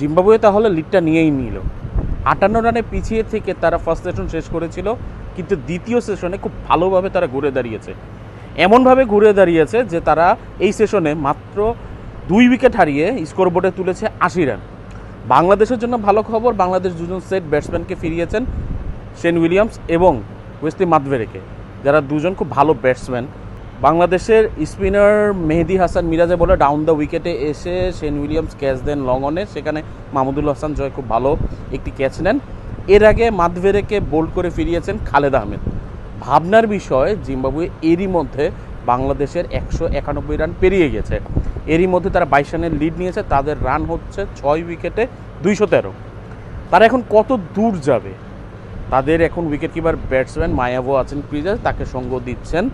Zimbabwe তাহলে লিডটা নিয়েই নিল। 58 রানে পিছিয়ে থেকে তারা ফার্স্ট সেশন শেষ করেছিল, কিন্তু দ্বিতীয় সেশনে খুব ভালোভাবে তারা ঘুরে দাঁড়িয়েছে। এমনভাবে ঘুরে দাঁড়িয়েছে যে তারা এই সেশনে মাত্র 2 উইকেট হারিয়ে স্কোরবোর্ডে তুলেছে 80 রান। বাংলাদেশের জন্য ভালো খবর, বাংলাদেশ দুজন সেট ব্যাটসম্যানকে ফিরিয়েছেন, শেন উইলিয়ামস এবং ওয়েসলি মাদভেরেকে, যারা দুজন খুব ভালো ব্যাটসম্যান। বাংলাদেশের স্পিনার মেহেদি হাসান মিরাজে বলে ডাউন দ্য উইকেটে এসে শেন উইলিয়ামস ক্যাচ দেন লং অনে, সেখানে মাহমুদুল হাসান জয় খুব ভালো একটি ক্যাচ নেন। এর আগে মাদভেরেকে বোল্ড করে ফিরিয়েছেন খালেদ আহমেদ। ভাবনার বিষয়, জিম্বাবুয়ে এরই মধ্যে বাংলাদেশের 191 রান পেরিয়ে গেছে। এরই মধ্যে তারা 22 রানের লিড নিয়েছে, তাদের রান হচ্ছে 6 উইকেটে 213। তারা এখন কত দূর যাবে? তাদের এখন উইকেট কিপার ব্যাটসম্যান মায়াভো আছেন ক্রিজে, তাকে সঙ্গ দিচ্ছেন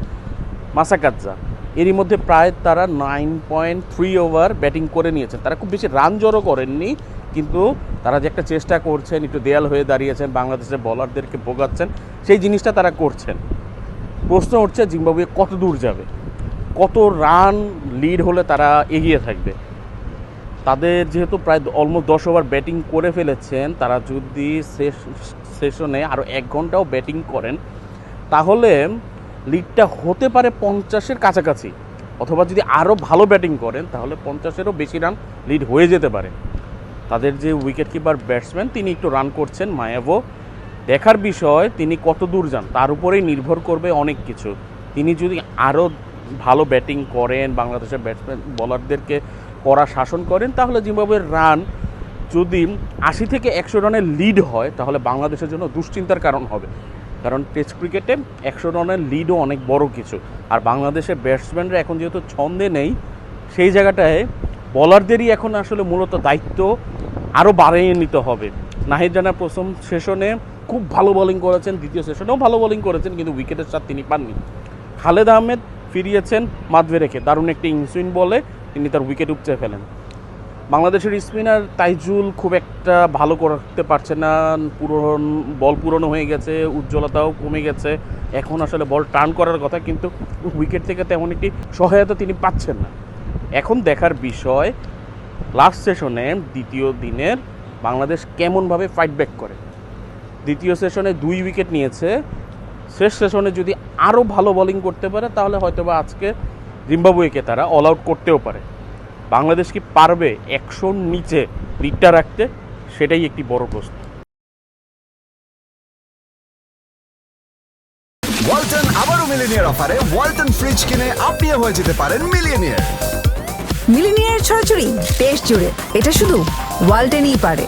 মাসাকাজ্জা। এরই মধ্যে প্রায় তারা 9.3 ওভার ব্যাটিং করে নিয়েছেন। তারা খুব বেশি রান জড়ো করেননি, কিন্তু তারা যে একটা চেষ্টা করছেন, একটু দেয়াল হয়ে দাঁড়িয়েছেন, বাংলাদেশের বলারদেরকে ভোগাচ্ছেন, সেই জিনিসটা তারা করছেন। প্রশ্ন উঠছে জিম্বাবুয়ে কত দূর যাবে, কত রান লিড হলে তারা এগিয়ে থাকবে। তাদের যেহেতু প্রায় অলমোস্ট 10 ওভার ব্যাটিং করে ফেলেছেন, তারা যদি সেশনে আরও 1 ঘন্টাও ব্যাটিং করেন তাহলে লিডটা হতে পারে 50-এর কাছাকাছি, অথবা যদি আরও ভালো ব্যাটিং করেন তাহলে 50-এরও বেশি রান লিড হয়ে যেতে পারে। তাদের যে উইকেট কিপার ব্যাটসম্যান, তিনি একটু রান করছেন মায়াভো। দেখার বিষয় তিনি কত দূর যান, তার উপরেই নির্ভর করবে অনেক কিছু। তিনি যদি আরও ভালো ব্যাটিং করেন, বাংলাদেশের ব্যাটসম্যান বলারদেরকে কড়া শাসন করেন, তাহলে জিম্বাবুয়ের রান যদি 80 থেকে 100 রানের লিড হয় তাহলে বাংলাদেশের জন্য দুশ্চিন্তার কারণ হবে। কারণ টেস্ট ক্রিকেটে 100 রানের লিডও অনেক বড় কিছু। আর বাংলাদেশের ব্যাটসম্যানরা এখন যেহেতু ছন্দে নেই, সেই জায়গাটায় বলারদেরই এখন আসলে মূলত দায়িত্ব আরও বাড়িয়ে নিতে হবে। নাহিদ রানা প্রথম সেশনে খুব ভালো বোলিং করেছেন, দ্বিতীয় সেশনেও ভালো বোলিং করেছেন, কিন্তু উইকেটের স্বাদ তিনি পাননি। খালেদ আহমেদ ফিরিয়েছেন মাদভেরেকে, দারুণ একটি ইনসুইন বলে তিনি তার উইকেট উপচে ফেলেন। বাংলাদেশের স্পিনার তাইজুল খুব একটা ভালো করতে পারছে না, বল পুরনো হয়ে গেছে, উজ্জ্বলতাও কমে গেছে। এখন আসলে বল টার্ন করার কথা, কিন্তু উইকেট থেকে তেমন একটি সহায়তা তিনি পাচ্ছেন না। এখন দেখার বিষয় লাস্ট সেশনে দ্বিতীয় দিনের বাংলাদেশ কেমনভাবে ফাইট ব্যাক করে। দ্বিতীয় সেশনে 2 উইকেট নিয়েছে, শেষ সেশনে যদি আরও ভালো বোলিং করতে পারে তাহলে হয়তোবা আজকে জিম্বাবুয়েকে তারা অল আউট করতেও পারে। বাংলাদেশ কি পারবে 100-র নিচে লিডটা রাখতে? সেটাই একটি বড় প্রশ্ন। ওয়ালটন আবারও মিলিনিয়ার অফারে ওয়ালটন ফ্রিজ কিনে আপনিও হয়ে যেতে পারেন মিলিয়নিয়ার। মিলিনিয়ার ছড়াছড়ি দেশ জুড়ে, এটা শুধু ওয়ালটেনই পারে।